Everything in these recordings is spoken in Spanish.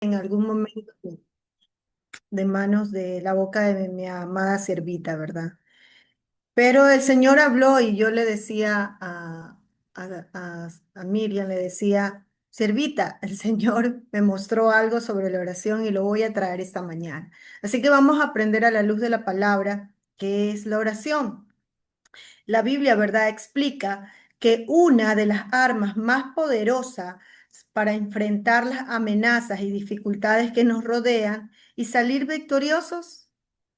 en algún momento de manos de la boca de mi amada siervita, ¿verdad? Pero el Señor habló y yo le decía a Miriam, le decía, siervita, el Señor me mostró algo sobre la oración y lo voy a traer esta mañana. Así que vamos a aprender a la luz de la palabra qué es la oración. La Biblia, ¿verdad?, explica que una de las armas más poderosas para enfrentar las amenazas y dificultades que nos rodean y salir victoriosos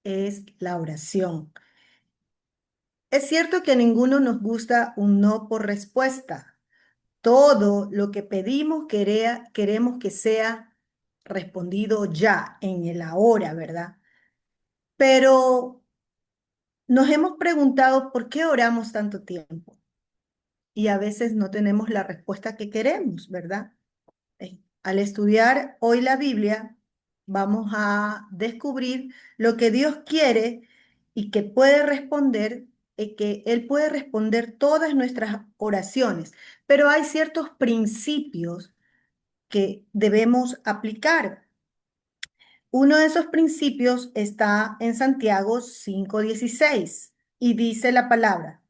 es la oración. Es cierto que a ninguno nos gusta un no por respuesta. Todo lo que pedimos queremos que sea respondido ya, en el ahora, ¿verdad? Pero nos hemos preguntado por qué oramos tanto tiempo y a veces no tenemos la respuesta que queremos, ¿verdad? Al estudiar hoy la Biblia, vamos a descubrir lo que Dios quiere y que puede responder, que Él puede responder todas nuestras oraciones, pero hay ciertos principios que debemos aplicar. Uno de esos principios está en Santiago 5:16 y dice la palabra: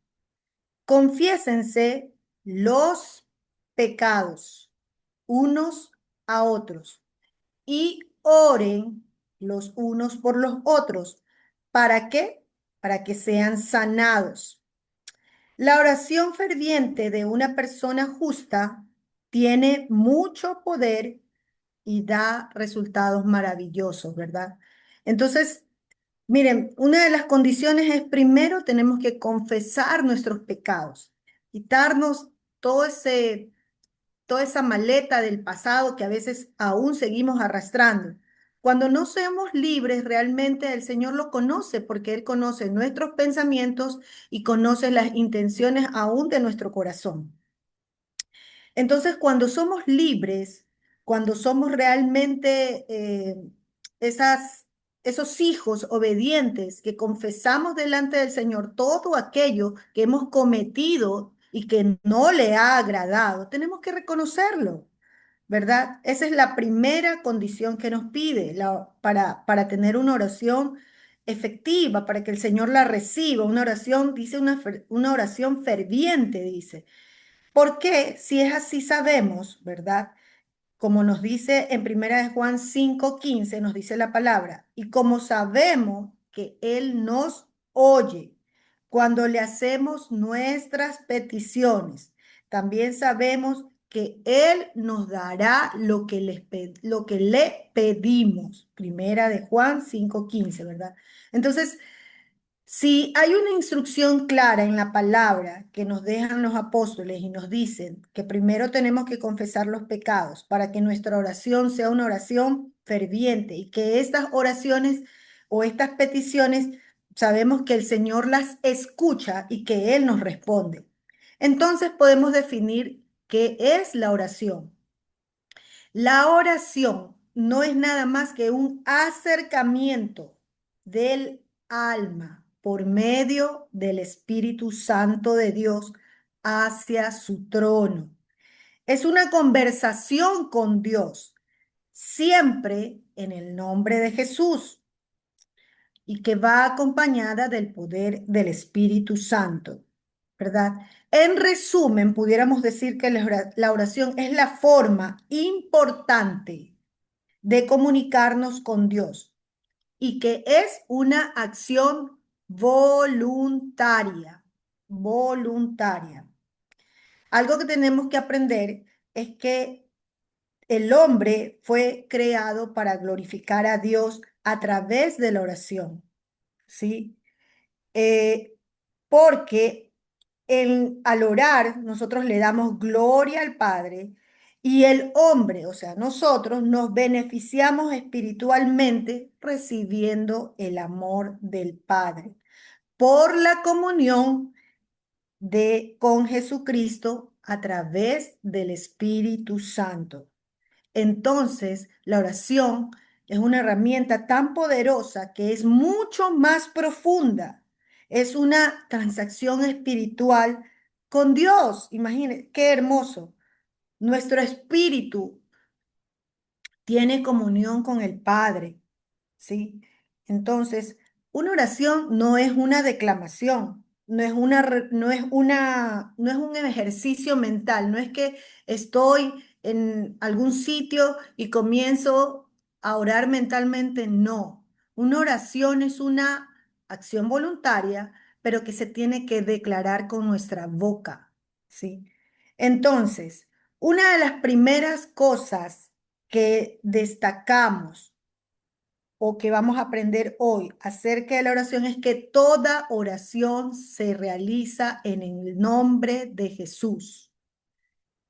confiésense los pecados unos a otros y oren los unos por los otros. ¿Para qué? Para que sean sanados. La oración ferviente de una persona justa tiene mucho poder y da resultados maravillosos, ¿verdad? Entonces, miren, una de las condiciones es primero tenemos que confesar nuestros pecados, quitarnos todo ese toda esa maleta del pasado que a veces aún seguimos arrastrando. Cuando no seamos libres, realmente el Señor lo conoce porque Él conoce nuestros pensamientos y conoce las intenciones aún de nuestro corazón. Entonces, cuando somos libres, cuando somos realmente esas, esos hijos obedientes que confesamos delante del Señor todo aquello que hemos cometido y que no le ha agradado, tenemos que reconocerlo, ¿verdad? Esa es la primera condición que nos pide para tener una oración efectiva, para que el Señor la reciba. Una oración, dice una oración ferviente, dice. ¿Por qué? Si es así sabemos, ¿verdad? Como nos dice en Primera de Juan 5:15, nos dice la palabra, y como sabemos que Él nos oye cuando le hacemos nuestras peticiones, también sabemos que Él nos dará lo que le pedimos. Primera de Juan 5:15, ¿verdad? Entonces, si hay una instrucción clara en la palabra que nos dejan los apóstoles y nos dicen que primero tenemos que confesar los pecados para que nuestra oración sea una oración ferviente y que estas oraciones o estas peticiones sabemos que el Señor las escucha y que Él nos responde. Entonces podemos definir qué es la oración. La oración no es nada más que un acercamiento del alma por medio del Espíritu Santo de Dios hacia su trono. Es una conversación con Dios, siempre en el nombre de Jesús y que va acompañada del poder del Espíritu Santo, ¿verdad? En resumen, pudiéramos decir que la oración es la forma importante de comunicarnos con Dios y que es una acción voluntaria, voluntaria. Algo que tenemos que aprender es que el hombre fue creado para glorificar a Dios a través de la oración, ¿sí? Eh, Porque al orar nosotros le damos gloria al Padre y el hombre, o sea, nosotros nos beneficiamos espiritualmente recibiendo el amor del Padre por la comunión con Jesucristo a través del Espíritu Santo. Entonces, la oración es una herramienta tan poderosa que es mucho más profunda. Es una transacción espiritual con Dios. Imagínense, qué hermoso. Nuestro espíritu tiene comunión con el Padre, ¿sí? Entonces, una oración no es una declamación, no es un ejercicio mental, no es que estoy en algún sitio y comienzo a orar mentalmente, no. Una oración es una acción voluntaria, pero que se tiene que declarar con nuestra boca, ¿sí? Entonces, una de las primeras cosas que destacamos o que vamos a aprender hoy acerca de la oración es que toda oración se realiza en el nombre de Jesús,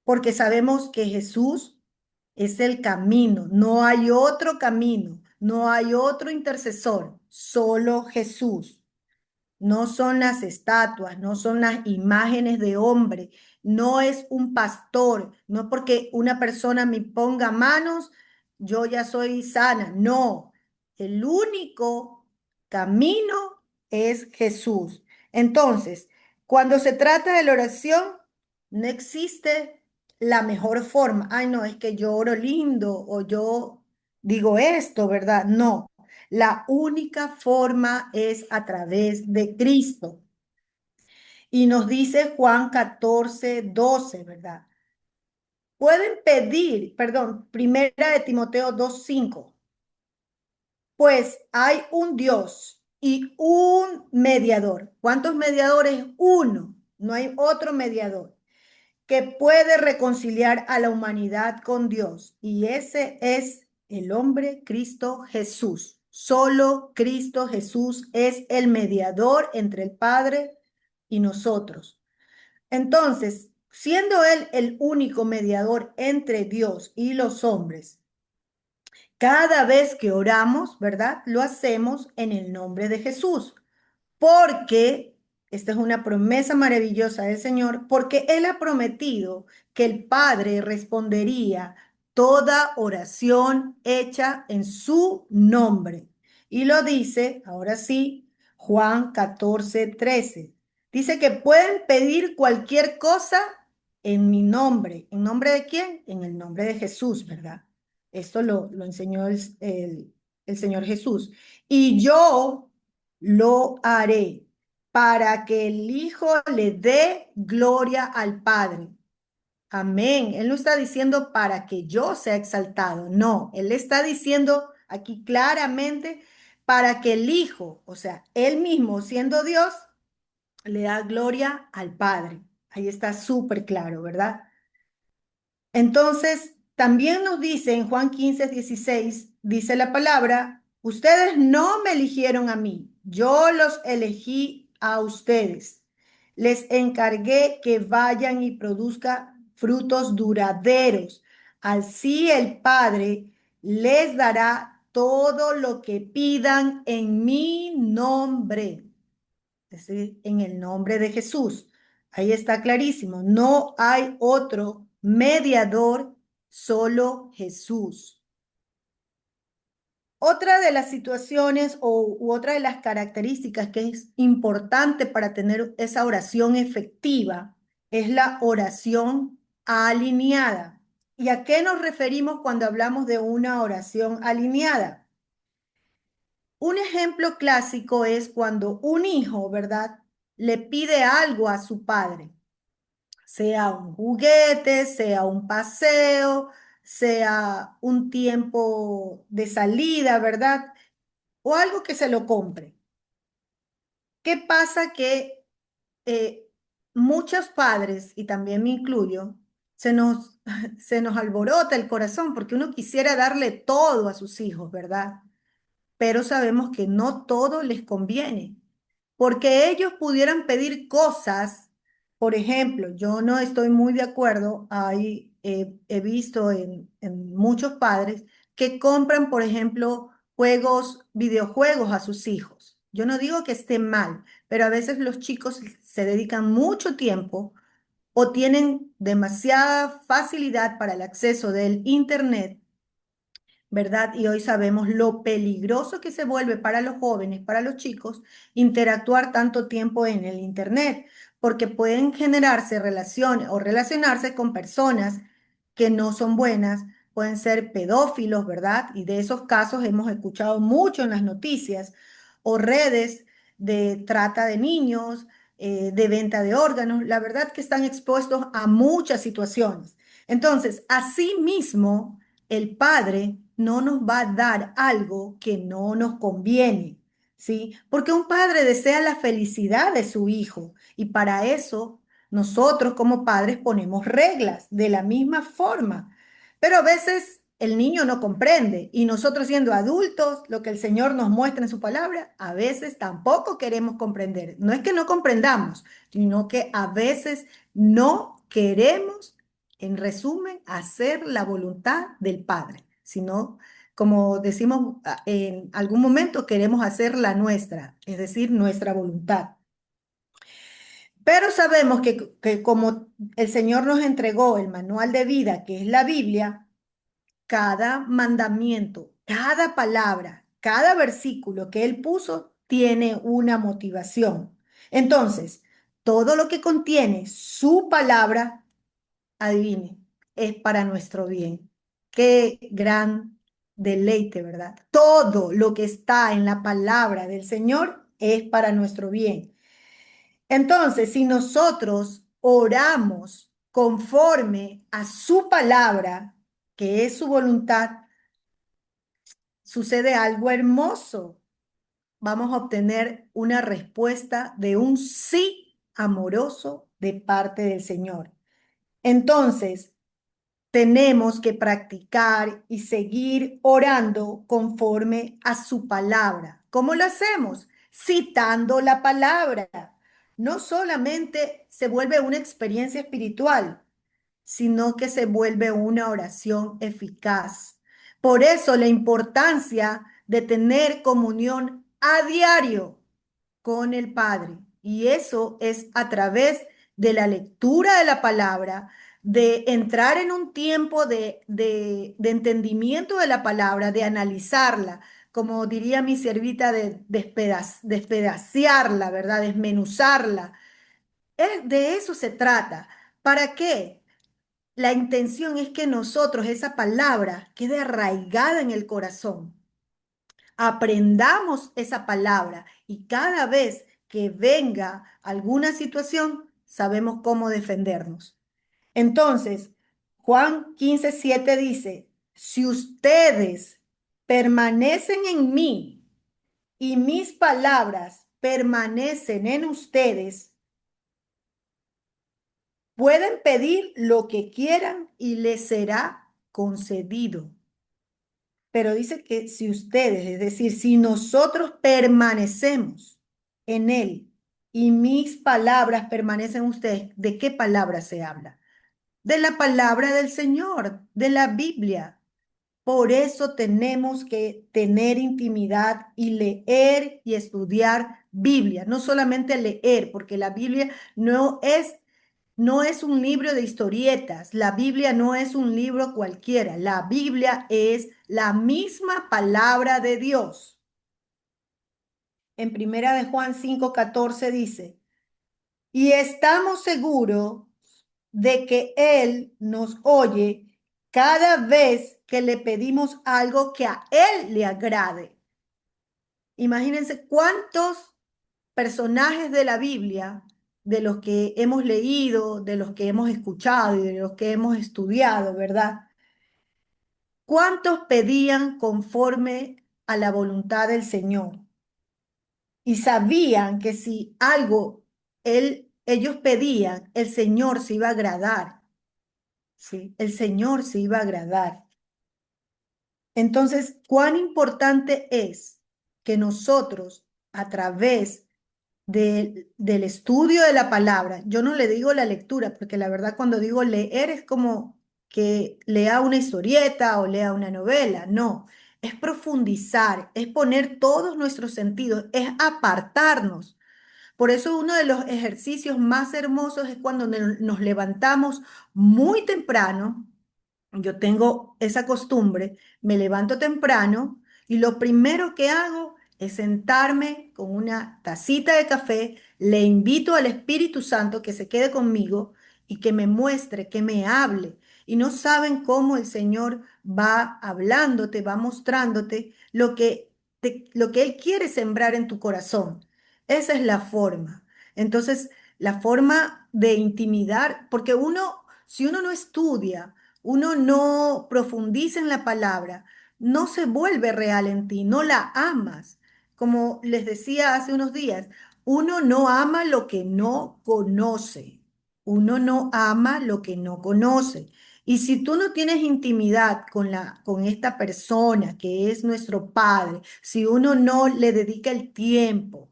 porque sabemos que Jesús es el camino, no hay otro camino, no hay otro intercesor, solo Jesús. No son las estatuas, no son las imágenes de hombre, no es un pastor, no porque una persona me ponga manos, yo ya soy sana. No, el único camino es Jesús. Entonces, cuando se trata de la oración, no existe la mejor forma. Ay, no, es que yo oro lindo o yo digo esto, ¿verdad? No. La única forma es a través de Cristo. Y nos dice Juan 14:12, ¿verdad? Pueden pedir, perdón, primera de Timoteo 2:5, pues hay un Dios y un mediador. ¿Cuántos mediadores? Uno, no hay otro mediador que puede reconciliar a la humanidad con Dios. Y ese es el hombre Cristo Jesús. Solo Cristo Jesús es el mediador entre el Padre y nosotros. Entonces, siendo Él el único mediador entre Dios y los hombres, cada vez que oramos, ¿verdad? Lo hacemos en el nombre de Jesús porque esta es una promesa maravillosa del Señor, porque Él ha prometido que el Padre respondería toda oración hecha en su nombre. Y lo dice, ahora sí, Juan 14:13. Dice que pueden pedir cualquier cosa en mi nombre. ¿En nombre de quién? En el nombre de Jesús, ¿verdad? Esto lo enseñó el Señor Jesús. Y yo lo haré para que el Hijo le dé gloria al Padre. Amén. Él no está diciendo para que yo sea exaltado. No, él está diciendo aquí claramente para que el Hijo, o sea, él mismo siendo Dios, le da gloria al Padre. Ahí está súper claro, ¿verdad? Entonces, también nos dice en Juan 15:16, dice la palabra, ustedes no me eligieron a mí, yo los elegí a ustedes. Les encargué que vayan y produzcan frutos duraderos. Así el Padre les dará todo lo que pidan en mi nombre, es decir, en el nombre de Jesús. Ahí está clarísimo. No hay otro mediador, solo Jesús. Otra de las situaciones u otra de las características que es importante para tener esa oración efectiva es la oración alineada. ¿Y a qué nos referimos cuando hablamos de una oración alineada? Un ejemplo clásico es cuando un hijo, ¿verdad? Le pide algo a su padre, sea un juguete, sea un paseo, sea un tiempo de salida, ¿verdad? O algo que se lo compre. ¿Qué pasa? Que eh, muchos padres, y también me incluyo, se nos alborota el corazón porque uno quisiera darle todo a sus hijos, ¿verdad? Pero sabemos que no todo les conviene, porque ellos pudieran pedir cosas, por ejemplo, yo no estoy muy de acuerdo, ahí he visto en muchos padres que compran, por ejemplo, videojuegos a sus hijos. Yo no digo que esté mal, pero a veces los chicos se dedican mucho tiempo o tienen demasiada facilidad para el acceso del internet, ¿verdad? Y hoy sabemos lo peligroso que se vuelve para los jóvenes, para los chicos, interactuar tanto tiempo en el Internet, porque pueden generarse relaciones o relacionarse con personas que no son buenas, pueden ser pedófilos, ¿verdad? Y de esos casos hemos escuchado mucho en las noticias, o redes de trata de niños, de venta de órganos. La verdad que están expuestos a muchas situaciones. Entonces, asimismo, el Padre no nos va a dar algo que no nos conviene, ¿sí? Porque un padre desea la felicidad de su hijo y para eso nosotros como padres ponemos reglas de la misma forma, pero a veces el niño no comprende y nosotros siendo adultos, lo que el Señor nos muestra en su palabra, a veces tampoco queremos comprender. No es que no comprendamos, sino que a veces no queremos, en resumen, hacer la voluntad del Padre, sino, como decimos en algún momento, queremos hacer la nuestra, es decir, nuestra voluntad. Pero sabemos que como el Señor nos entregó el manual de vida, que es la Biblia, cada mandamiento, cada palabra, cada versículo que Él puso tiene una motivación. Entonces, todo lo que contiene su palabra, adivine, es para nuestro bien. Qué gran deleite, ¿verdad? Todo lo que está en la palabra del Señor es para nuestro bien. Entonces, si nosotros oramos conforme a su palabra, que es su voluntad, sucede algo hermoso. Vamos a obtener una respuesta de un sí amoroso de parte del Señor. Entonces, tenemos que practicar y seguir orando conforme a su palabra. ¿Cómo lo hacemos? Citando la palabra. No solamente se vuelve una experiencia espiritual, sino que se vuelve una oración eficaz. Por eso la importancia de tener comunión a diario con el Padre. Y eso es a través de la lectura de la palabra, de entrar en un tiempo de entendimiento de la palabra, de analizarla, como diría mi siervita, de despedaciarla, ¿verdad? Desmenuzarla. De eso se trata. ¿Para qué? La intención es que nosotros, esa palabra, quede arraigada en el corazón. Aprendamos esa palabra y cada vez que venga alguna situación, sabemos cómo defendernos. Entonces, Juan 15:7 dice, si ustedes permanecen en mí y mis palabras permanecen en ustedes, pueden pedir lo que quieran y les será concedido. Pero dice que si ustedes, es decir, si nosotros permanecemos en Él y mis palabras permanecen en ustedes, ¿de qué palabra se habla? De la palabra del Señor, de la Biblia. Por eso tenemos que tener intimidad y leer y estudiar Biblia. No solamente leer, porque la Biblia no es un libro de historietas, la Biblia no es un libro cualquiera, la Biblia es la misma palabra de Dios. En Primera de Juan 5:14 dice, y estamos seguros de que Él nos oye cada vez que le pedimos algo que a Él le agrade. Imagínense cuántos personajes de la Biblia, de los que hemos leído, de los que hemos escuchado y de los que hemos estudiado, ¿verdad? ¿Cuántos pedían conforme a la voluntad del Señor? Y sabían que si algo ellos pedían, el Señor se iba a agradar, ¿sí? El Señor se iba a agradar. Entonces, cuán importante es que nosotros, a través del estudio de la palabra. Yo no le digo la lectura, porque la verdad cuando digo leer es como que lea una historieta o lea una novela. No, es profundizar, es poner todos nuestros sentidos, es apartarnos. Por eso uno de los ejercicios más hermosos es cuando nos levantamos muy temprano. Yo tengo esa costumbre, me levanto temprano y lo primero que hago es sentarme con una tacita de café, le invito al Espíritu Santo que se quede conmigo y que me muestre, que me hable. y no saben cómo el Señor va hablándote, va mostrándote lo que Él quiere sembrar en tu corazón. Esa es la forma. Entonces, la forma de intimidar, porque si uno no estudia, uno no profundiza en la palabra, no se vuelve real en ti, no la amas. Como les decía hace unos días, uno no ama lo que no conoce. Uno no ama lo que no conoce. Y si tú no tienes intimidad con esta persona que es nuestro Padre, si uno no le dedica el tiempo,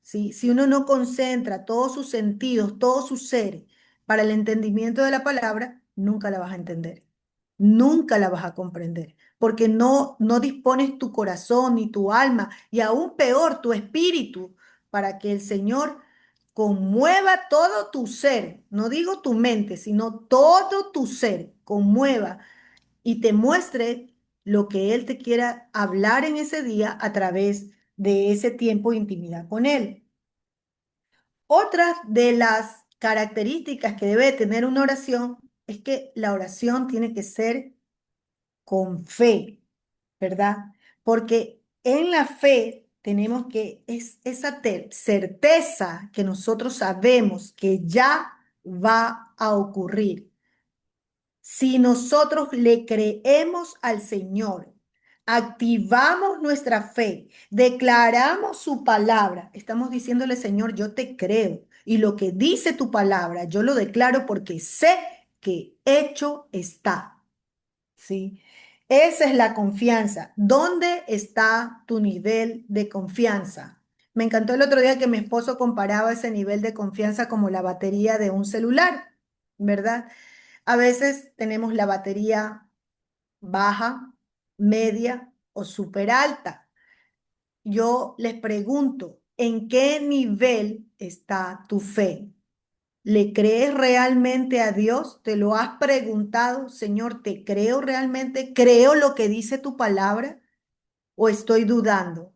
si uno no concentra todos sus sentidos, todo su ser para el entendimiento de la palabra, nunca la vas a entender. Nunca la vas a comprender, porque no dispones tu corazón ni tu alma y aún peor tu espíritu para que el Señor conmueva todo tu ser, no digo tu mente, sino todo tu ser, conmueva y te muestre lo que Él te quiera hablar en ese día a través de ese tiempo de intimidad con Él. Otra de las características que debe tener una oración es que la oración tiene que ser con fe, ¿verdad? Porque en la fe tenemos que, es esa certeza que nosotros sabemos que ya va a ocurrir. Si nosotros le creemos al Señor, activamos nuestra fe, declaramos su palabra, estamos diciéndole, Señor, yo te creo. Y lo que dice tu palabra, yo lo declaro porque sé que hecho está. ¿Sí? Esa es la confianza. ¿Dónde está tu nivel de confianza? Me encantó el otro día que mi esposo comparaba ese nivel de confianza como la batería de un celular, ¿verdad? A veces tenemos la batería baja, media o súper alta. Yo les pregunto, ¿en qué nivel está tu fe? ¿Le crees realmente a Dios? ¿Te lo has preguntado, Señor, te creo realmente? ¿Creo lo que dice tu palabra o estoy dudando?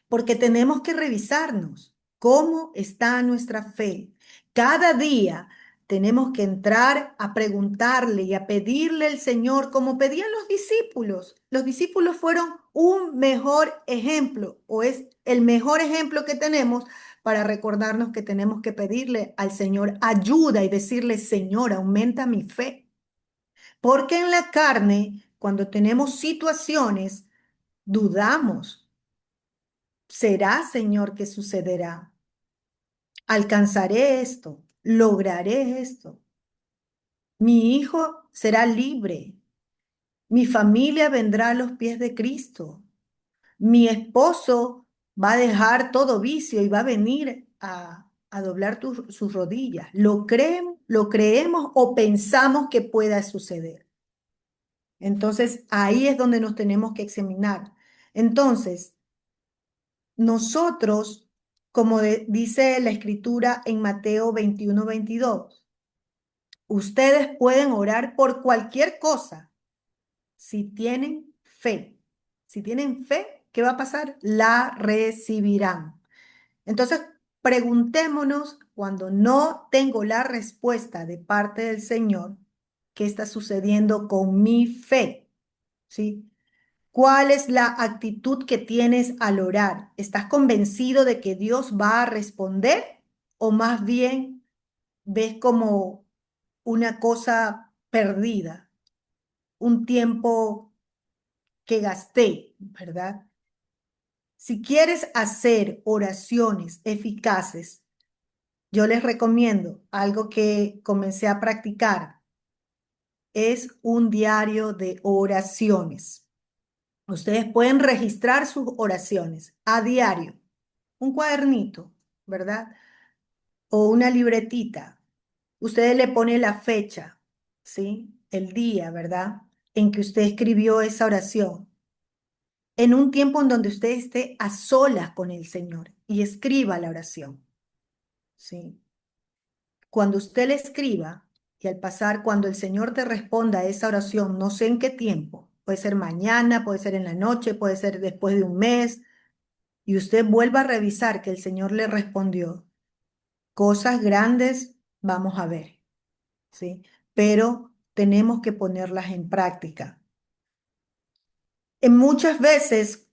Porque tenemos que revisarnos cómo está nuestra fe. Cada día tenemos que entrar a preguntarle y a pedirle al Señor como pedían los discípulos. Los discípulos fueron un mejor ejemplo o es el mejor ejemplo que tenemos para recordarnos que tenemos que pedirle al Señor ayuda y decirle, Señor, aumenta mi fe. Porque en la carne, cuando tenemos situaciones, dudamos. ¿Será, Señor, que sucederá? ¿Alcanzaré esto? ¿Lograré esto? Mi hijo será libre. Mi familia vendrá a los pies de Cristo. Mi esposo va a dejar todo vicio y va a venir a doblar sus rodillas. ¿Lo creemos o pensamos que pueda suceder? Entonces, ahí es donde nos tenemos que examinar. Entonces, nosotros, como dice la escritura en Mateo 21-22, ustedes pueden orar por cualquier cosa si tienen fe. Si tienen fe, ¿qué va a pasar? La recibirán. Entonces, preguntémonos cuando no tengo la respuesta de parte del Señor, ¿qué está sucediendo con mi fe? ¿Sí? ¿Cuál es la actitud que tienes al orar? ¿Estás convencido de que Dios va a responder o más bien ves como una cosa perdida, un tiempo que gasté, ¿verdad? Si quieres hacer oraciones eficaces, yo les recomiendo algo que comencé a practicar, es un diario de oraciones. Ustedes pueden registrar sus oraciones a diario, un cuadernito, ¿verdad? O una libretita. Ustedes le ponen la fecha, ¿sí? El día, ¿verdad? En que usted escribió esa oración. En un tiempo en donde usted esté a solas con el Señor y escriba la oración, ¿sí? Cuando usted le escriba y al pasar, cuando el Señor te responda a esa oración, no sé en qué tiempo, puede ser mañana, puede ser en la noche, puede ser después de un mes, y usted vuelva a revisar que el Señor le respondió, cosas grandes vamos a ver, ¿sí? Pero tenemos que ponerlas en práctica. Muchas veces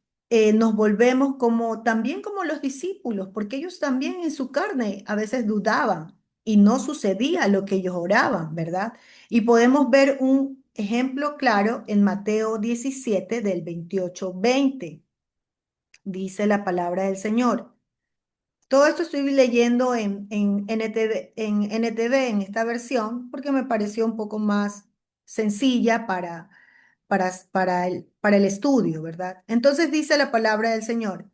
nos volvemos como también como los discípulos, porque ellos también en su carne a veces dudaban y no sucedía lo que ellos oraban, ¿verdad? Y podemos ver un ejemplo claro en Mateo 17 del 28-20. Dice la palabra del Señor. Todo esto estoy leyendo en NTV, en esta versión, porque me pareció un poco más sencilla para el estudio, ¿verdad? Entonces dice la palabra del Señor.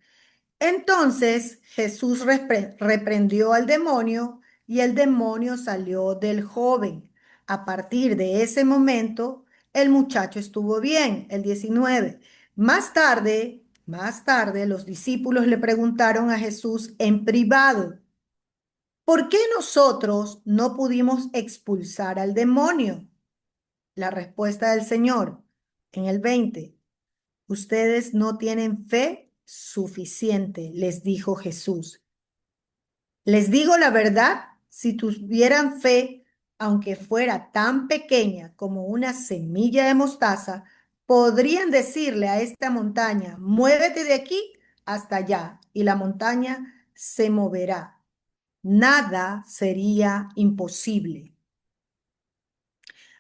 Entonces Jesús reprendió al demonio y el demonio salió del joven. A partir de ese momento, el muchacho estuvo bien, el 19. Más tarde, los discípulos le preguntaron a Jesús en privado, ¿por qué nosotros no pudimos expulsar al demonio? La respuesta del Señor en el 20. Ustedes no tienen fe suficiente, les dijo Jesús. Les digo la verdad, si tuvieran fe, aunque fuera tan pequeña como una semilla de mostaza, podrían decirle a esta montaña, muévete de aquí hasta allá, y la montaña se moverá. Nada sería imposible.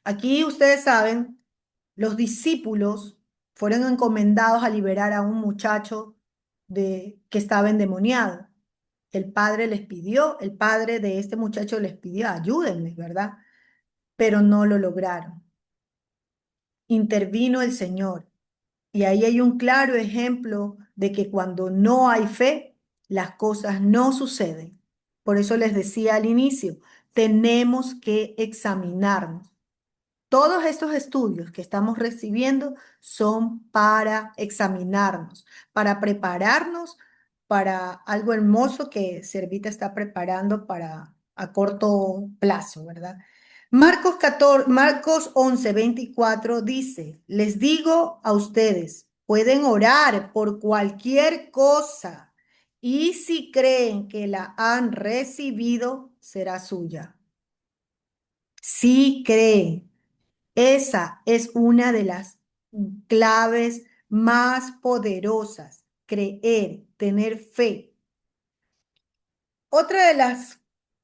Aquí ustedes saben, los discípulos fueron encomendados a liberar a un muchacho que estaba endemoniado. El padre de este muchacho les pidió, ayúdenme, ¿verdad? Pero no lo lograron. Intervino el Señor. Y ahí hay un claro ejemplo de que cuando no hay fe, las cosas no suceden. Por eso les decía al inicio, tenemos que examinarnos. Todos estos estudios que estamos recibiendo son para examinarnos, para prepararnos para algo hermoso que Servita está preparando para a corto plazo, ¿verdad? Marcos 11:24 dice, les digo a ustedes, pueden orar por cualquier cosa y si creen que la han recibido, será suya. Si creen. Esa es una de las claves más poderosas, creer, tener fe. Otra de las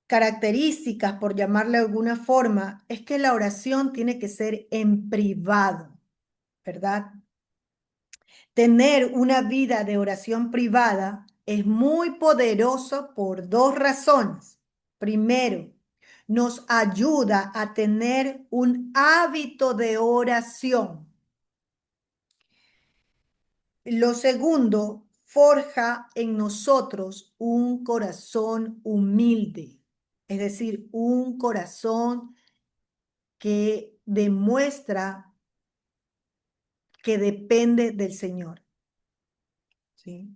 características, por llamarle de alguna forma, es que la oración tiene que ser en privado, ¿verdad? Tener una vida de oración privada es muy poderoso por dos razones. Primero, nos ayuda a tener un hábito de oración. Lo segundo, forja en nosotros un corazón humilde, es decir, un corazón que demuestra que depende del Señor, ¿sí?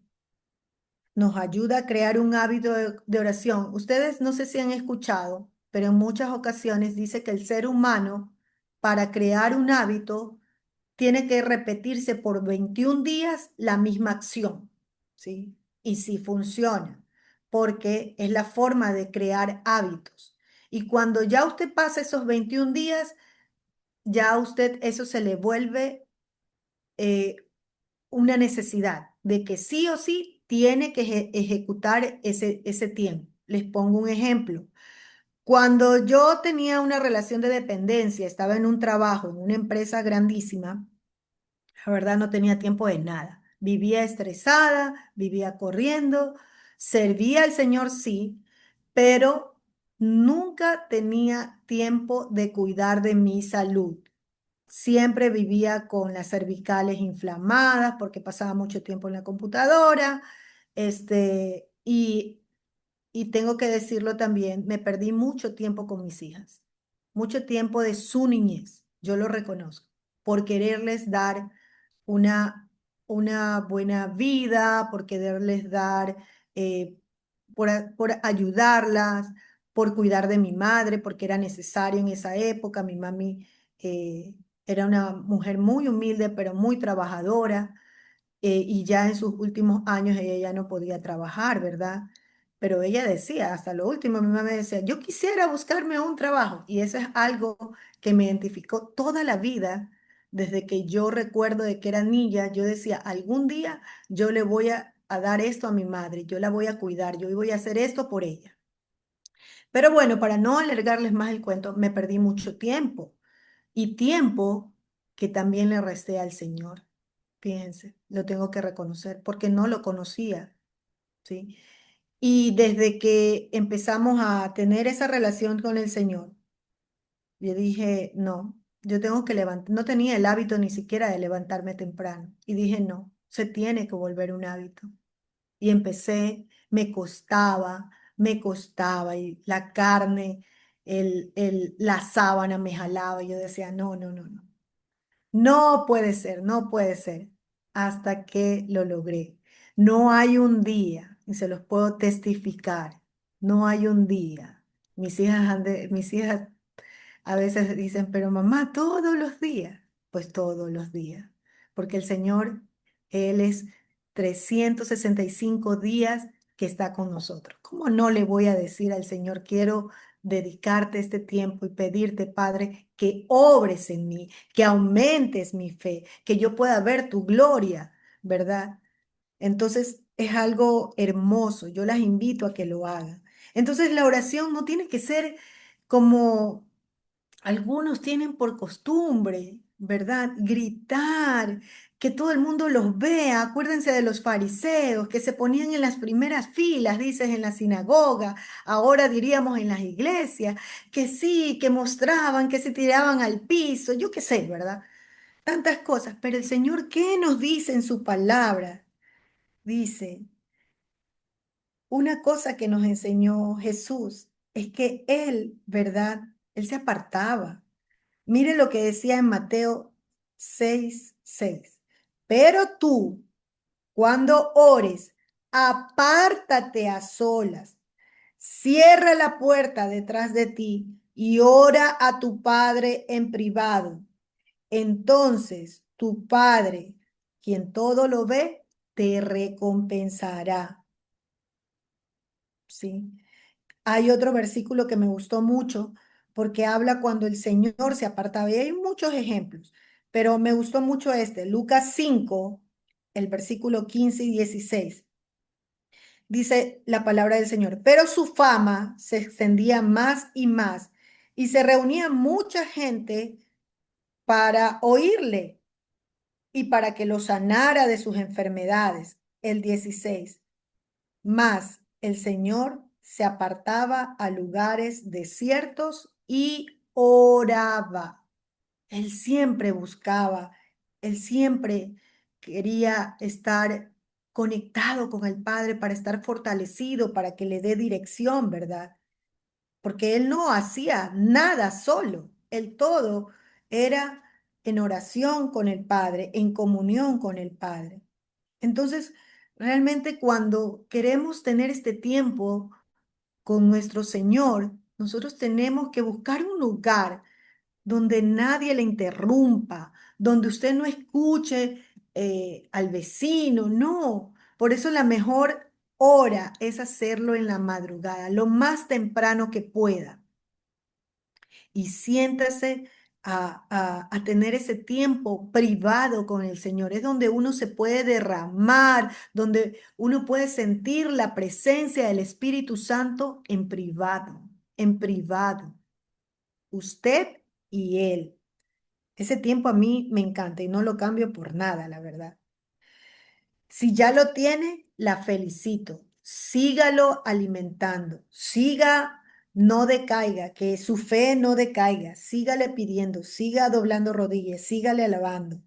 Nos ayuda a crear un hábito de oración. Ustedes no sé si han escuchado, pero en muchas ocasiones dice que el ser humano, para crear un hábito, tiene que repetirse por 21 días la misma acción, ¿sí? Y sí funciona, porque es la forma de crear hábitos. Y cuando ya usted pasa esos 21 días, ya a usted eso se le vuelve eh, una necesidad de que sí o sí tiene que ejecutar ese tiempo. Les pongo un ejemplo. Cuando yo tenía una relación de dependencia, estaba en un trabajo, en una empresa grandísima, la verdad no tenía tiempo de nada. Vivía estresada, vivía corriendo, servía al Señor, sí, pero nunca tenía tiempo de cuidar de mi salud. Siempre vivía con las cervicales inflamadas porque pasaba mucho tiempo en la computadora. Este, y tengo que decirlo también, me perdí mucho tiempo con mis hijas, mucho tiempo de su niñez, yo lo reconozco, por quererles dar una, una buena vida, por quererles dar, eh, por ayudarlas, por cuidar de mi madre, porque era necesario en esa época. Mi mami era una mujer muy humilde, pero muy trabajadora, y ya en sus últimos años ella ya no podía trabajar, ¿verdad? Pero ella decía, hasta lo último, mi mamá me decía, yo quisiera buscarme un trabajo. Y eso es algo que me identificó toda la vida, desde que yo recuerdo de que era niña. Yo decía, algún día yo le voy a dar esto a mi madre, yo la voy a cuidar, yo voy a hacer esto por ella. Pero bueno, para no alargarles más el cuento, me perdí mucho tiempo y tiempo que también le resté al Señor. Fíjense, lo tengo que reconocer porque no lo conocía, ¿sí? Y desde que empezamos a tener esa relación con el Señor, yo dije, no, yo tengo que levantar, no tenía el hábito ni siquiera de levantarme temprano. Y dije, no, se tiene que volver un hábito. Y empecé, me costaba, y la carne, la sábana me jalaba. Y yo decía, no, no, no, no. No puede ser, no puede ser, hasta que lo logré. No hay un día, y se los puedo testificar, no hay un día. Mis hijas a veces dicen, pero mamá, todos los días, pues todos los días, porque el Señor, Él es 365 días que está con nosotros. ¿Cómo no le voy a decir al Señor, quiero dedicarte este tiempo y pedirte, Padre, que obres en mí, que aumentes mi fe, que yo pueda ver tu gloria, ¿verdad? Entonces es algo hermoso, yo las invito a que lo hagan. Entonces la oración no tiene que ser como algunos tienen por costumbre, ¿verdad? Gritar, que todo el mundo los vea. Acuérdense de los fariseos que se ponían en las primeras filas, dices, en la sinagoga, ahora diríamos en las iglesias, que sí, que mostraban, que se tiraban al piso, yo qué sé, ¿verdad? Tantas cosas. Pero el Señor, ¿qué nos dice en su palabra? Dice, una cosa que nos enseñó Jesús es que Él, ¿verdad? Él se apartaba. Mire lo que decía en Mateo 6:6. Pero tú, cuando ores, apártate a solas, cierra la puerta detrás de ti y ora a tu Padre en privado. Entonces tu Padre, quien todo lo ve, te recompensará. ¿Sí? Hay otro versículo que me gustó mucho porque habla cuando el Señor se apartaba. Y hay muchos ejemplos, pero me gustó mucho este, Lucas 5, el versículo 15 y 16. Dice la palabra del Señor, pero su fama se extendía más y se reunía mucha gente para oírle y para que lo sanara de sus enfermedades. El 16. Mas el Señor se apartaba a lugares desiertos y oraba. Él siempre buscaba, él siempre quería estar conectado con el Padre para estar fortalecido, para que le dé dirección, ¿verdad? Porque él no hacía nada solo, él todo era en oración con el Padre, en comunión con el Padre. Entonces, realmente cuando queremos tener este tiempo con nuestro Señor, nosotros tenemos que buscar un lugar donde nadie le interrumpa, donde usted no escuche al vecino, no. Por eso la mejor hora es hacerlo en la madrugada, lo más temprano que pueda y siéntase a tener ese tiempo privado con el Señor. Es donde uno se puede derramar, donde uno puede sentir la presencia del Espíritu Santo en privado, en privado. Usted y Él. Ese tiempo a mí me encanta y no lo cambio por nada, la verdad. Si ya lo tiene, la felicito. Sígalo alimentando. Siga, no decaiga, que su fe no decaiga. Sígale pidiendo, siga doblando rodillas, sígale alabando.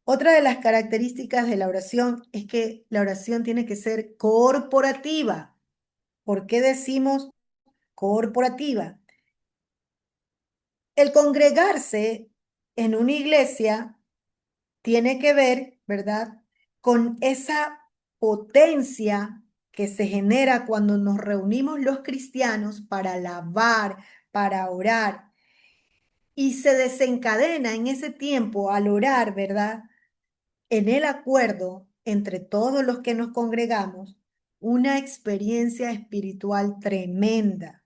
Otra de las características de la oración es que la oración tiene que ser corporativa. ¿Por qué decimos corporativa? El congregarse en una iglesia tiene que ver, ¿verdad? Con esa potencia que se genera cuando nos reunimos los cristianos para alabar, para orar, y se desencadena en ese tiempo al orar, ¿verdad? En el acuerdo entre todos los que nos congregamos. una experiencia espiritual tremenda.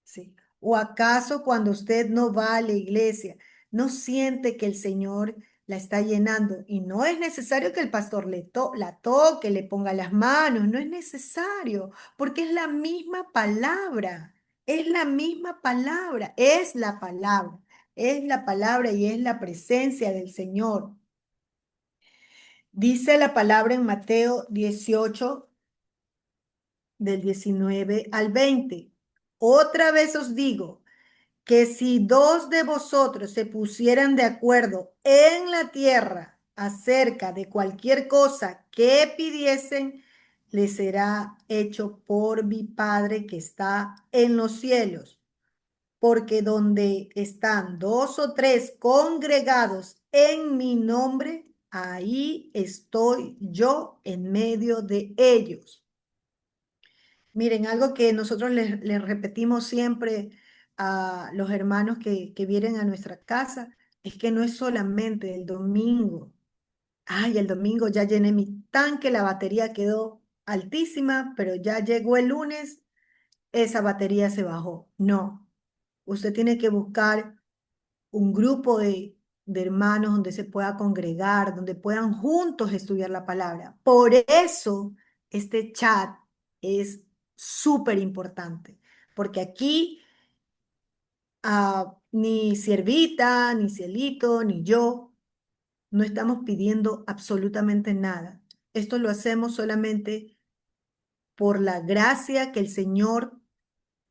¿Sí? ¿O acaso cuando usted no va a la iglesia, no siente que el Señor la está llenando? Y no es necesario que el pastor la toque, le ponga las manos, no es necesario, porque es la misma palabra, es la misma palabra, es la palabra y es la presencia del Señor. Dice la palabra en Mateo 18 del 19 al 20. Otra vez os digo que si dos de vosotros se pusieran de acuerdo en la tierra acerca de cualquier cosa que pidiesen, les será hecho por mi Padre que está en los cielos. Porque donde están dos o tres congregados en mi nombre, ahí estoy yo en medio de ellos. Miren, algo que nosotros les repetimos siempre a los hermanos que vienen a nuestra casa es que no es solamente el domingo. Ay, el domingo ya llené mi tanque, la batería quedó altísima, pero ya llegó el lunes, esa batería se bajó. No, usted tiene que buscar un grupo de hermanos donde se pueda congregar, donde puedan juntos estudiar la palabra. Por eso este chat es súper importante, porque aquí ni Siervita, ni Cielito, ni yo no estamos pidiendo absolutamente nada. Esto lo hacemos solamente por la gracia que el Señor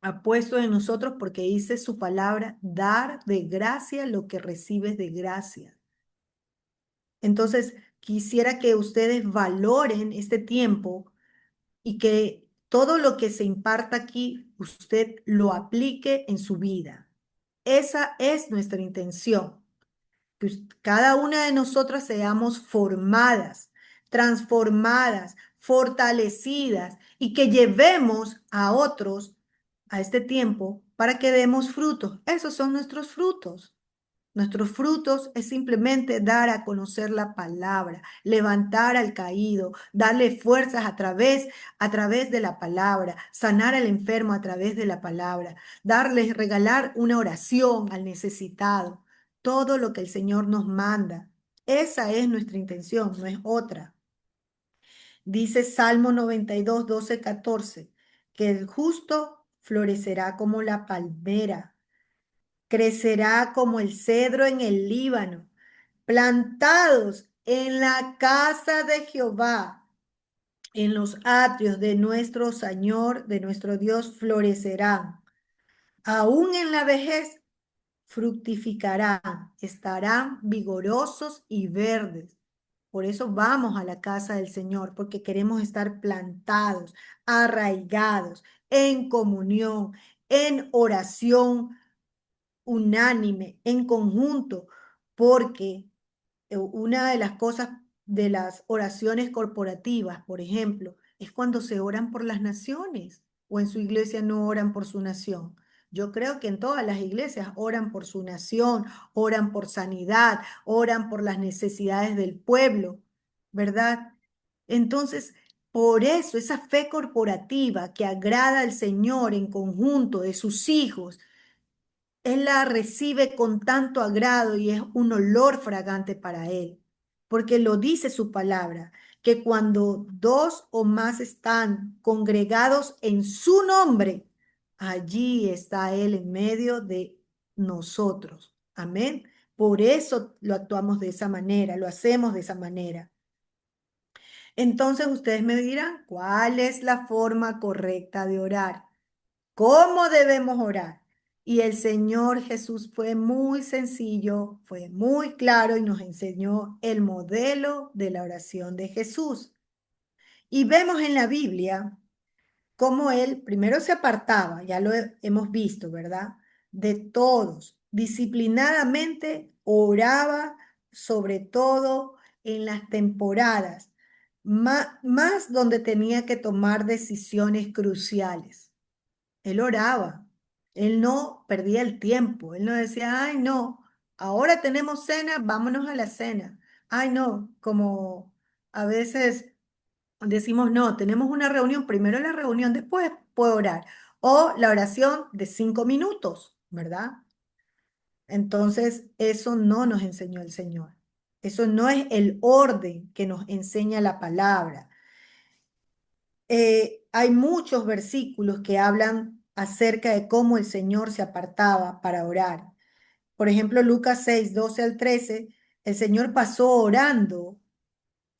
ha puesto en nosotros, porque dice su palabra, dar de gracia lo que recibes de gracia. Entonces, quisiera que ustedes valoren este tiempo y que todo lo que se imparta aquí, usted lo aplique en su vida. Esa es nuestra intención, que cada una de nosotras seamos formadas, transformadas, fortalecidas y que llevemos a otros a este tiempo para que demos frutos. Esos son nuestros frutos. Nuestros frutos es simplemente dar a conocer la palabra, levantar al caído, darle fuerzas a través de la palabra, sanar al enfermo a través de la palabra, darles, regalar una oración al necesitado, todo lo que el Señor nos manda. Esa es nuestra intención, no es otra. Dice Salmo 92, 12, 14, que el justo florecerá como la palmera, crecerá como el cedro en el Líbano, plantados en la casa de Jehová, en los atrios de nuestro Señor, de nuestro Dios, florecerán. Aún en la vejez fructificarán, estarán vigorosos y verdes. Por eso vamos a la casa del Señor, porque queremos estar plantados, arraigados, en comunión, en oración unánime, en conjunto, porque una de las cosas de las oraciones corporativas, por ejemplo, es cuando se oran por las naciones o en su iglesia no oran por su nación. Yo creo que en todas las iglesias oran por su nación, oran por sanidad, oran por las necesidades del pueblo, ¿verdad? Entonces, por eso esa fe corporativa que agrada al Señor en conjunto de sus hijos, él la recibe con tanto agrado y es un olor fragante para Él, porque lo dice su palabra, que cuando dos o más están congregados en su nombre, allí está Él en medio de nosotros. Amén. Por eso lo actuamos de esa manera, lo hacemos de esa manera. Entonces ustedes me dirán, ¿cuál es la forma correcta de orar? ¿Cómo debemos orar? Y el Señor Jesús fue muy sencillo, fue muy claro y nos enseñó el modelo de la oración de Jesús. Y vemos en la Biblia cómo Él primero se apartaba, ya lo hemos visto, ¿verdad? De todos, disciplinadamente oraba, sobre todo en las temporadas, más donde tenía que tomar decisiones cruciales. Él oraba, él no perdía el tiempo, él no decía, ay, no, ahora tenemos cena, vámonos a la cena. Ay, no, como a veces decimos, no, tenemos una reunión, primero la reunión, después puedo orar. O la oración de 5 minutos, ¿verdad? Entonces, eso no nos enseñó el Señor. Eso no es el orden que nos enseña la palabra. Hay muchos versículos que hablan acerca de cómo el Señor se apartaba para orar. Por ejemplo, Lucas 6, 12 al 13, el Señor pasó orando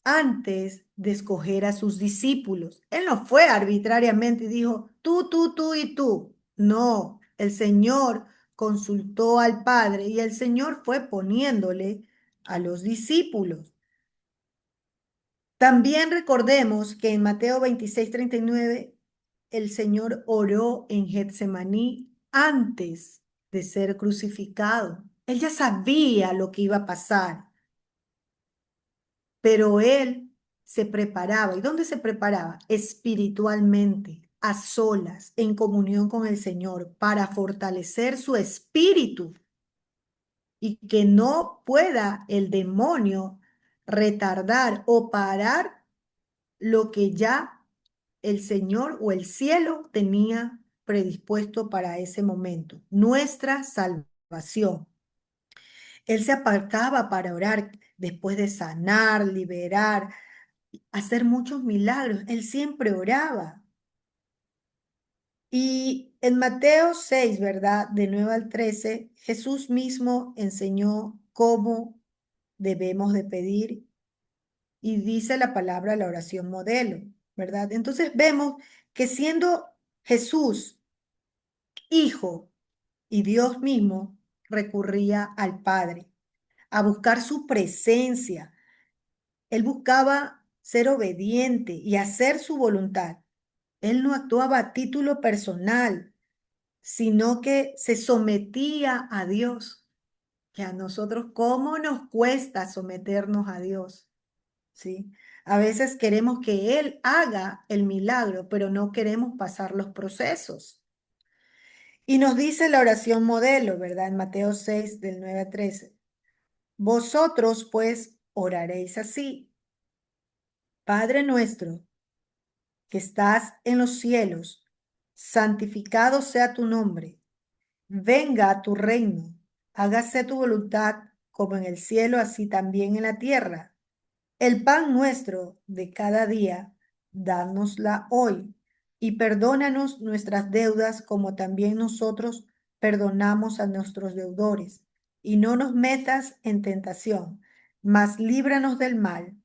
antes de escoger a sus discípulos. Él no fue arbitrariamente y dijo, tú y tú. No, el Señor consultó al Padre y el Señor fue poniéndole a los discípulos. También recordemos que en Mateo 26, 39 el Señor oró en Getsemaní antes de ser crucificado. Él ya sabía lo que iba a pasar, pero él se preparaba. ¿Y dónde se preparaba? Espiritualmente, a solas, en comunión con el Señor, para fortalecer su espíritu y que no pueda el demonio retardar o parar lo que ya el Señor o el cielo tenía predispuesto para ese momento, nuestra salvación. Él se apartaba para orar después de sanar, liberar, hacer muchos milagros. Él siempre oraba. Y en Mateo 6, ¿verdad? De 9 al 13, Jesús mismo enseñó cómo debemos de pedir y dice la palabra la oración modelo, ¿verdad? Entonces vemos que siendo Jesús hijo y Dios mismo, recurría al Padre a buscar su presencia. Él buscaba ser obediente y hacer su voluntad. Él no actuaba a título personal, sino que se sometía a Dios. Que a nosotros, ¿cómo nos cuesta someternos a Dios? ¿Sí? A veces queremos que Él haga el milagro, pero no queremos pasar los procesos. Y nos dice la oración modelo, ¿verdad? En Mateo 6, del 9 a 13. Vosotros, pues, oraréis así. Padre nuestro, que estás en los cielos, santificado sea tu nombre. Venga a tu reino. Hágase tu voluntad como en el cielo, así también en la tierra. El pan nuestro de cada día, dánosla hoy, y perdónanos nuestras deudas como también nosotros perdonamos a nuestros deudores. Y no nos metas en tentación, mas líbranos del mal,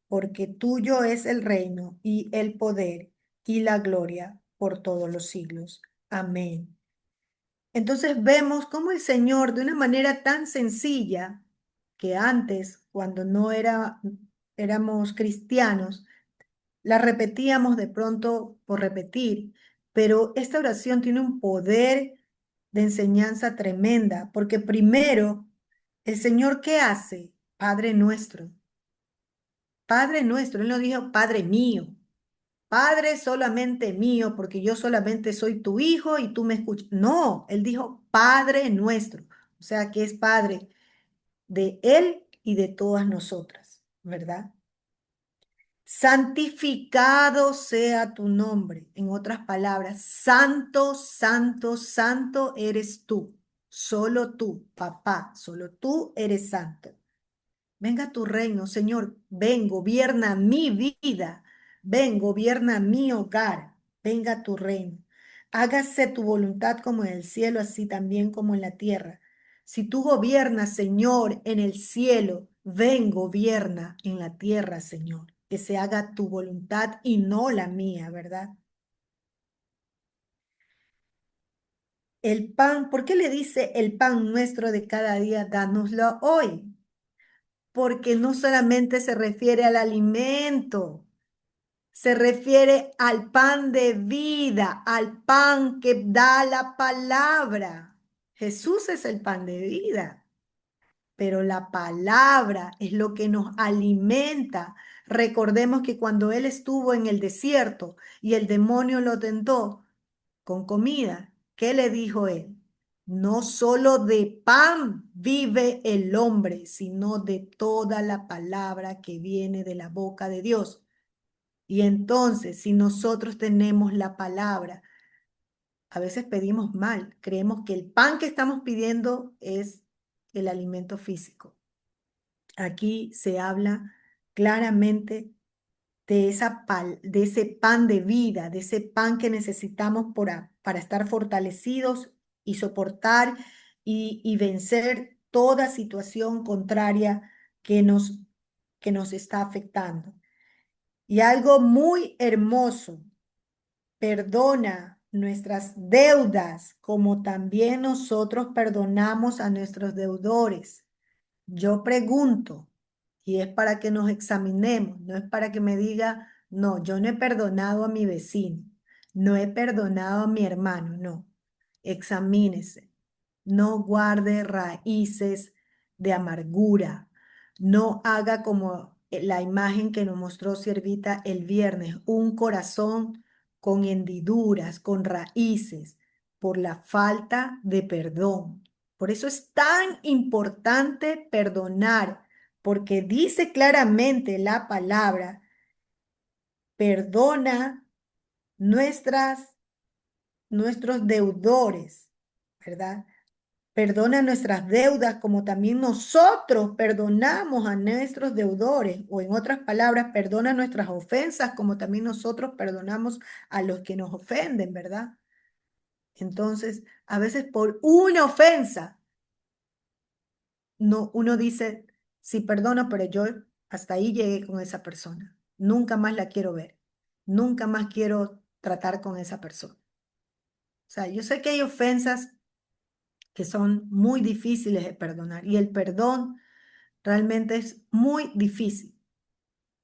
porque tuyo es el reino y el poder y la gloria por todos los siglos. Amén. Entonces vemos cómo el Señor, de una manera tan sencilla, que antes, cuando no éramos cristianos, la repetíamos de pronto por repetir, pero esta oración tiene un poder de enseñanza tremenda, porque primero, el Señor, ¿qué hace? Padre nuestro. Padre nuestro, Él no dijo Padre mío. Padre solamente mío, porque yo solamente soy tu hijo y tú me escuchas. No, Él dijo Padre nuestro, o sea que es Padre de Él y de todas nosotras, ¿verdad? Santificado sea tu nombre. En otras palabras, santo, santo, santo eres tú. Solo tú, papá, solo tú eres santo. Venga tu reino, Señor. Ven, gobierna mi vida. Ven, gobierna mi hogar. Venga tu reino. Hágase tu voluntad como en el cielo, así también como en la tierra. Si tú gobiernas, Señor, en el cielo, ven, gobierna en la tierra, Señor. Que se haga tu voluntad y no la mía, ¿verdad? El pan, ¿por qué le dice el pan nuestro de cada día, dánoslo hoy? Porque no solamente se refiere al alimento, se refiere al pan de vida, al pan que da la palabra. Jesús es el pan de vida, pero la palabra es lo que nos alimenta. Recordemos que cuando Él estuvo en el desierto y el demonio lo tentó con comida, ¿qué le dijo Él? No solo de pan vive el hombre, sino de toda la palabra que viene de la boca de Dios. Y entonces, si nosotros tenemos la palabra, a veces pedimos mal, creemos que el pan que estamos pidiendo es el alimento físico. Aquí se habla claramente de de ese pan de vida, de ese pan que necesitamos para estar fortalecidos y soportar y vencer toda situación contraria que que nos está afectando. Y algo muy hermoso, perdona nuestras deudas como también nosotros perdonamos a nuestros deudores. Yo pregunto, y es para que nos examinemos, no es para que me diga, no, yo no he perdonado a mi vecino, no he perdonado a mi hermano, no. Examínese, no guarde raíces de amargura, no haga como la imagen que nos mostró Siervita el viernes, un corazón con hendiduras, con raíces, por la falta de perdón. Por eso es tan importante perdonar, porque dice claramente la palabra, perdona nuestras, nuestros deudores, ¿verdad? Perdona nuestras deudas como también nosotros perdonamos a nuestros deudores, o en otras palabras, perdona nuestras ofensas como también nosotros perdonamos a los que nos ofenden, ¿verdad? Entonces, a veces por una ofensa, no, uno dice, sí, perdono, pero yo hasta ahí llegué con esa persona. Nunca más la quiero ver. Nunca más quiero tratar con esa persona. O sea, yo sé que hay ofensas que son muy difíciles de perdonar y el perdón realmente es muy difícil.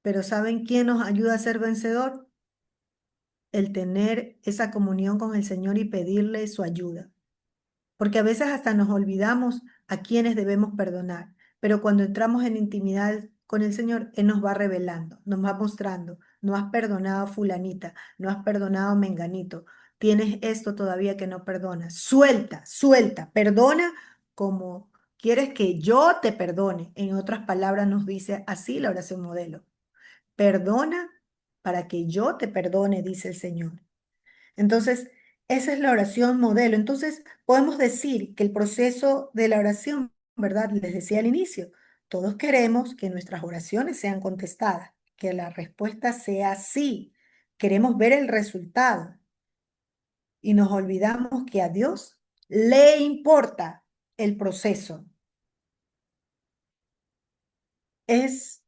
Pero ¿saben quién nos ayuda a ser vencedor? El tener esa comunión con el Señor y pedirle su ayuda. Porque a veces hasta nos olvidamos a quienes debemos perdonar, pero cuando entramos en intimidad con el Señor, Él nos va revelando, nos va mostrando, no has perdonado a fulanita, no has perdonado a menganito, tienes esto todavía que no perdonas, suelta, suelta, perdona como quieres que yo te perdone. En otras palabras nos dice así la oración modelo, perdona para que yo te perdone, dice el Señor. Entonces, esa es la oración modelo. Entonces, podemos decir que el proceso de la oración, ¿verdad? Les decía al inicio, todos queremos que nuestras oraciones sean contestadas, que la respuesta sea sí. Queremos ver el resultado y nos olvidamos que a Dios le importa el proceso. Es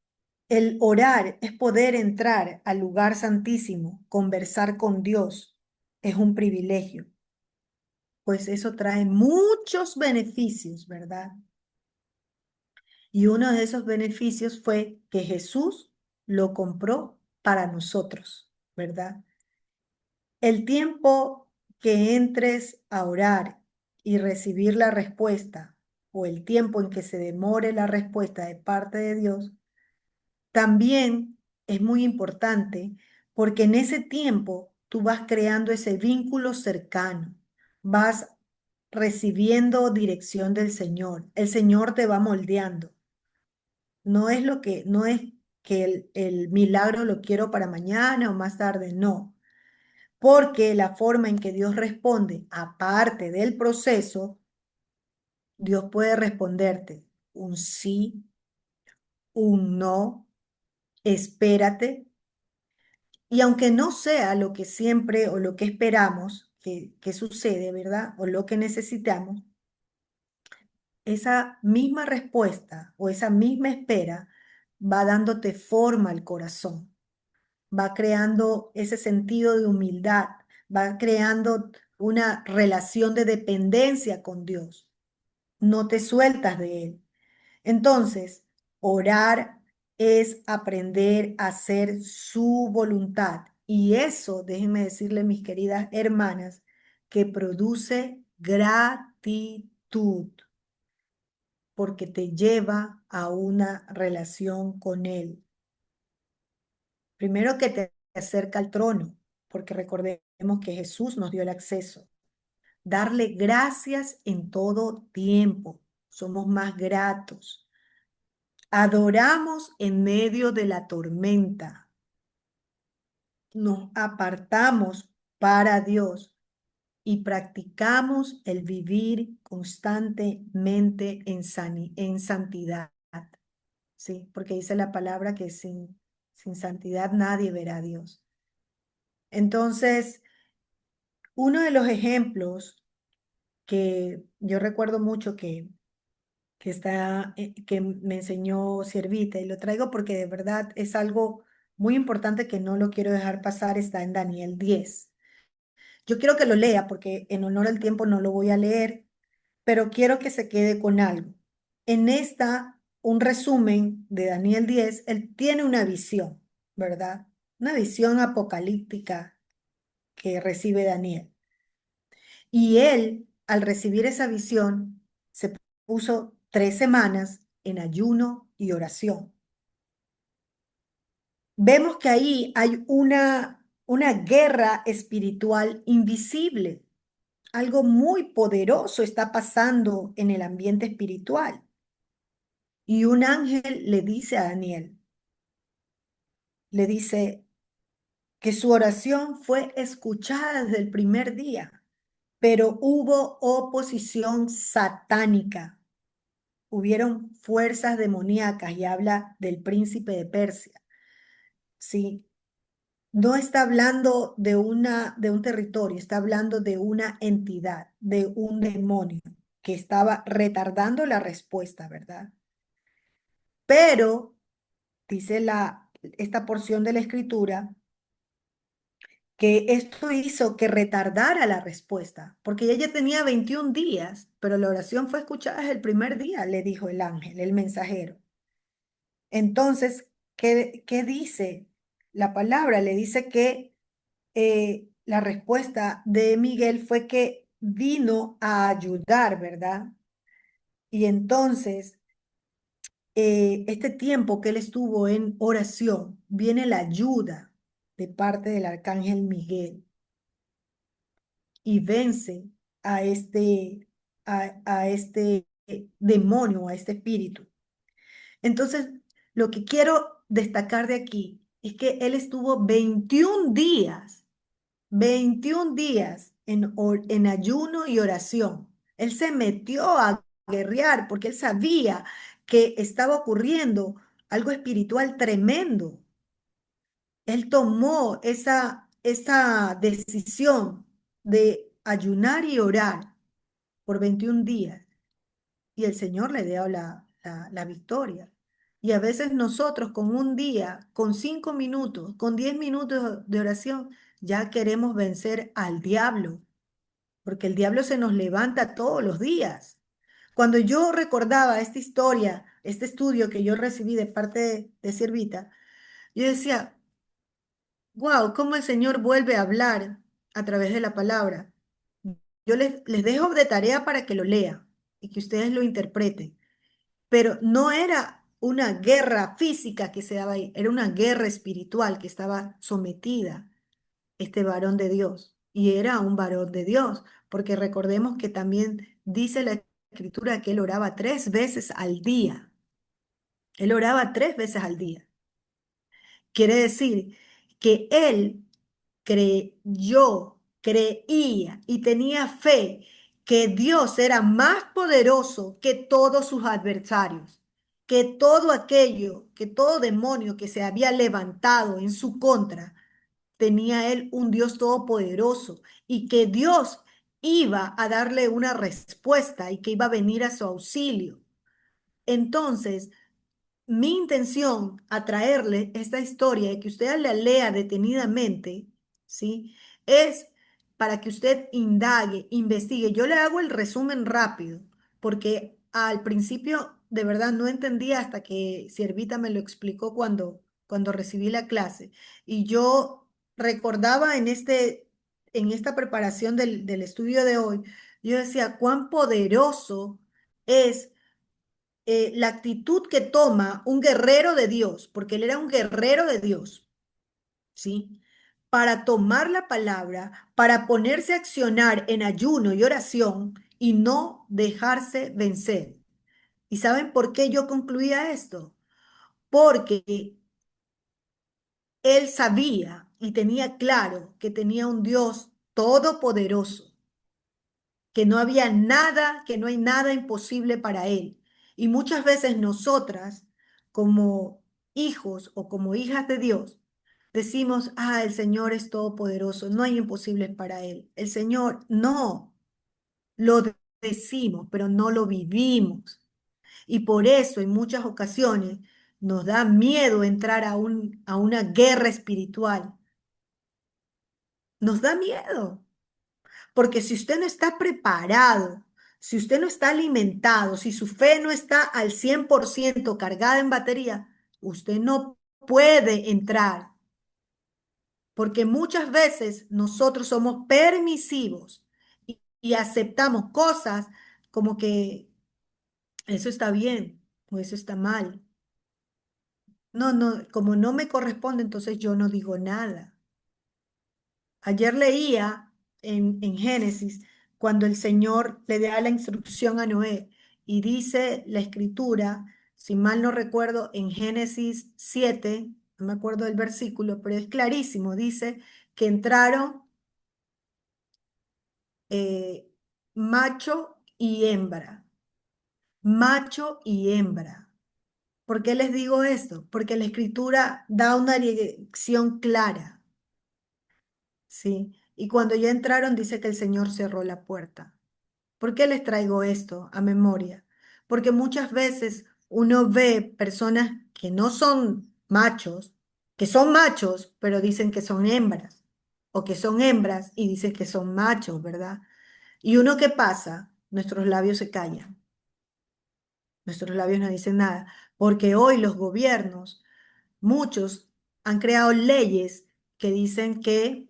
el orar, es poder entrar al lugar santísimo, conversar con Dios. Es un privilegio. Pues eso trae muchos beneficios, ¿verdad? Y uno de esos beneficios fue que Jesús lo compró para nosotros, ¿verdad? El tiempo que entres a orar y recibir la respuesta, o el tiempo en que se demore la respuesta de parte de Dios, también es muy importante porque en ese tiempo tú vas creando ese vínculo cercano, vas recibiendo dirección del Señor. El Señor te va moldeando. No es que el milagro lo quiero para mañana o más tarde, no. Porque la forma en que Dios responde, aparte del proceso, Dios puede responderte un sí, un no, espérate. Y aunque no sea lo que siempre o lo que esperamos que sucede, ¿verdad? O lo que necesitamos, esa misma respuesta o esa misma espera va dándote forma al corazón, va creando ese sentido de humildad, va creando una relación de dependencia con Dios. No te sueltas de Él. Entonces, orar es aprender a hacer su voluntad. Y eso, déjenme decirle, mis queridas hermanas, que produce gratitud porque te lleva a una relación con Él. Primero que te acerca al trono, porque recordemos que Jesús nos dio el acceso. Darle gracias en todo tiempo. Somos más gratos. Adoramos en medio de la tormenta. nos apartamos para Dios y practicamos el vivir constantemente en santidad, ¿sí? Porque dice la palabra que sin santidad nadie verá a Dios. Entonces, uno de los ejemplos que yo recuerdo mucho que me enseñó Siervita, y lo traigo porque de verdad es algo muy importante que no lo quiero dejar pasar, está en Daniel 10. Yo quiero que lo lea porque en honor al tiempo no lo voy a leer, pero quiero que se quede con algo. En un resumen de Daniel 10, él tiene una visión, ¿verdad? Una visión apocalíptica que recibe Daniel. Y él, al recibir esa visión, se puso 3 semanas en ayuno y oración. Vemos que ahí hay una guerra espiritual invisible. Algo muy poderoso está pasando en el ambiente espiritual. Y un ángel le dice a Daniel, le dice que su oración fue escuchada desde el primer día, pero hubo oposición satánica. Hubieron fuerzas demoníacas y habla del príncipe de Persia. Sí, no está hablando de un territorio, está hablando de una entidad, de un demonio que estaba retardando la respuesta, ¿verdad? Pero dice esta porción de la escritura que esto hizo que retardara la respuesta, porque ella tenía 21 días, pero la oración fue escuchada desde el primer día, le dijo el ángel, el mensajero. Entonces, ¿qué dice la palabra? Le dice que la respuesta de Miguel fue que vino a ayudar, ¿verdad? Y entonces, este tiempo que él estuvo en oración, viene la ayuda de parte del arcángel Miguel y vence a este demonio, a este espíritu. Entonces, lo que quiero destacar de aquí es que él estuvo 21 días en ayuno y oración. Él se metió a guerrear porque él sabía que estaba ocurriendo algo espiritual tremendo. Él tomó esa decisión de ayunar y orar por 21 días y el Señor le dio la victoria. Y a veces nosotros con un día, con 5 minutos, con 10 minutos de oración, ya queremos vencer al diablo, porque el diablo se nos levanta todos los días. Cuando yo recordaba esta historia, este estudio que yo recibí de parte de Siervita, yo decía, wow, cómo el Señor vuelve a hablar a través de la palabra. Yo les dejo de tarea para que lo lean y que ustedes lo interpreten. Pero no era una guerra física que se daba ahí, era una guerra espiritual que estaba sometida este varón de Dios. Y era un varón de Dios, porque recordemos que también dice la escritura que él oraba 3 veces al día. Él oraba 3 veces al día. Quiere decir que él creía y tenía fe que Dios era más poderoso que todos sus adversarios, que todo aquello, que todo demonio que se había levantado en su contra, tenía él un Dios todopoderoso y que Dios iba a darle una respuesta y que iba a venir a su auxilio. Entonces, mi intención a traerle esta historia y que usted la lea detenidamente, ¿sí? Es para que usted indague, investigue. Yo le hago el resumen rápido, porque al principio de verdad no entendía hasta que Siervita me lo explicó cuando recibí la clase. Y yo recordaba en esta preparación del estudio de hoy, yo decía, cuán poderoso es la actitud que toma un guerrero de Dios, porque él era un guerrero de Dios, ¿sí? Para tomar la palabra, para ponerse a accionar en ayuno y oración y no dejarse vencer. ¿Y saben por qué yo concluía esto? Porque él sabía y tenía claro que tenía un Dios todopoderoso, que no había nada, que no hay nada imposible para él. Y muchas veces nosotras, como hijos o como hijas de Dios, decimos, ah, el Señor es todopoderoso, no hay imposibles para él. El Señor, no, lo decimos, pero no lo vivimos. Y por eso en muchas ocasiones nos da miedo entrar a una guerra espiritual. Nos da miedo. Porque si usted no está preparado, si usted no está alimentado, si su fe no está al 100% cargada en batería, usted no puede entrar. Porque muchas veces nosotros somos permisivos y aceptamos cosas como que eso está bien o eso está mal. No, no, como no me corresponde, entonces yo no digo nada. Ayer leía en Génesis cuando el Señor le da la instrucción a Noé y dice la escritura, si mal no recuerdo, en Génesis 7, no me acuerdo del versículo, pero es clarísimo, dice que entraron eh, macho y hembra, macho y hembra. ¿Por qué les digo esto? Porque la escritura da una dirección clara. Sí, y cuando ya entraron dice que el Señor cerró la puerta. ¿Por qué les traigo esto a memoria? Porque muchas veces uno ve personas que no son machos, que son machos, pero dicen que son hembras, o que son hembras y dicen que son machos, ¿verdad? Y uno qué pasa, nuestros labios se callan, nuestros labios no dicen nada, porque hoy los gobiernos, muchos han creado leyes que dicen que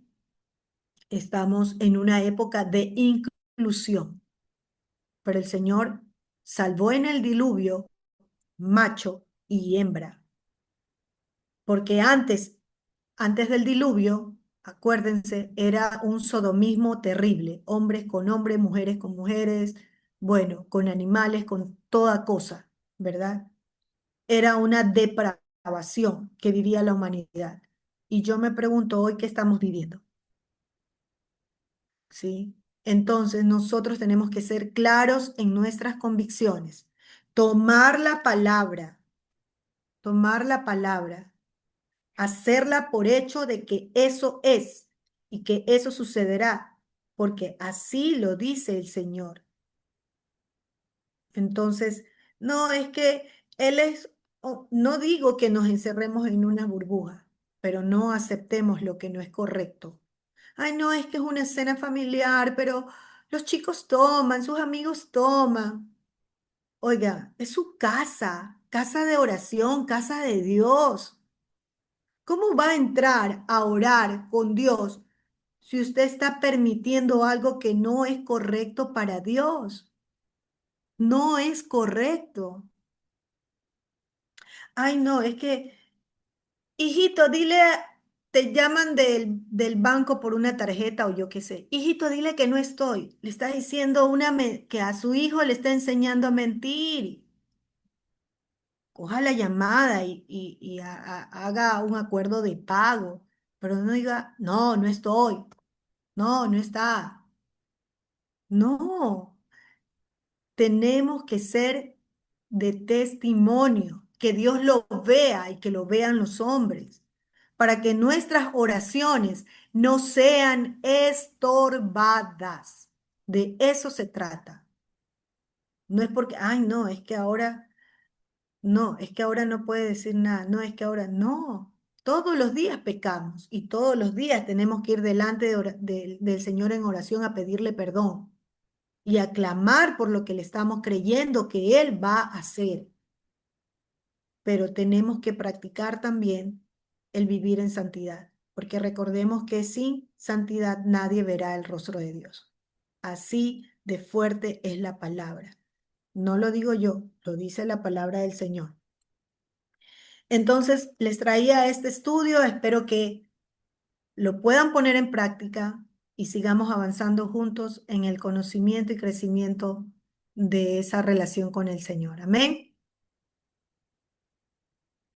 estamos en una época de inclusión, pero el Señor salvó en el diluvio macho y hembra, porque antes del diluvio, acuérdense, era un sodomismo terrible, hombres con hombres, mujeres con mujeres, bueno, con animales, con toda cosa, ¿verdad? Era una depravación que vivía la humanidad. Y yo me pregunto hoy qué estamos viviendo. ¿Sí? Entonces nosotros tenemos que ser claros en nuestras convicciones, tomar la palabra, hacerla por hecho de que eso es y que eso sucederá, porque así lo dice el Señor. Entonces, no es que Él es, no digo que nos encerremos en una burbuja, pero no aceptemos lo que no es correcto. Ay, no, es que es una escena familiar, pero los chicos toman, sus amigos toman. Oiga, es su casa, casa de oración, casa de Dios. ¿Cómo va a entrar a orar con Dios si usted está permitiendo algo que no es correcto para Dios? No es correcto. Ay, no, es que, hijito, dile, te llaman del banco por una tarjeta o yo qué sé. Hijito, dile que no estoy. Le está diciendo que a su hijo le está enseñando a mentir. Coja la llamada y haga un acuerdo de pago, pero no diga, no, no estoy. No, no está. No, tenemos que ser de testimonio, que Dios lo vea y que lo vean los hombres, para que nuestras oraciones no sean estorbadas. De eso se trata. No es porque, ay, no, es que ahora, no, es que ahora no puede decir nada, no, es que ahora, no. Todos los días pecamos y todos los días tenemos que ir delante del Señor en oración a pedirle perdón y aclamar por lo que le estamos creyendo que Él va a hacer. Pero tenemos que practicar también el vivir en santidad, porque recordemos que sin santidad nadie verá el rostro de Dios. Así de fuerte es la palabra. No lo digo yo, lo dice la palabra del Señor. Entonces, les traía este estudio, espero que lo puedan poner en práctica y sigamos avanzando juntos en el conocimiento y crecimiento de esa relación con el Señor. Amén.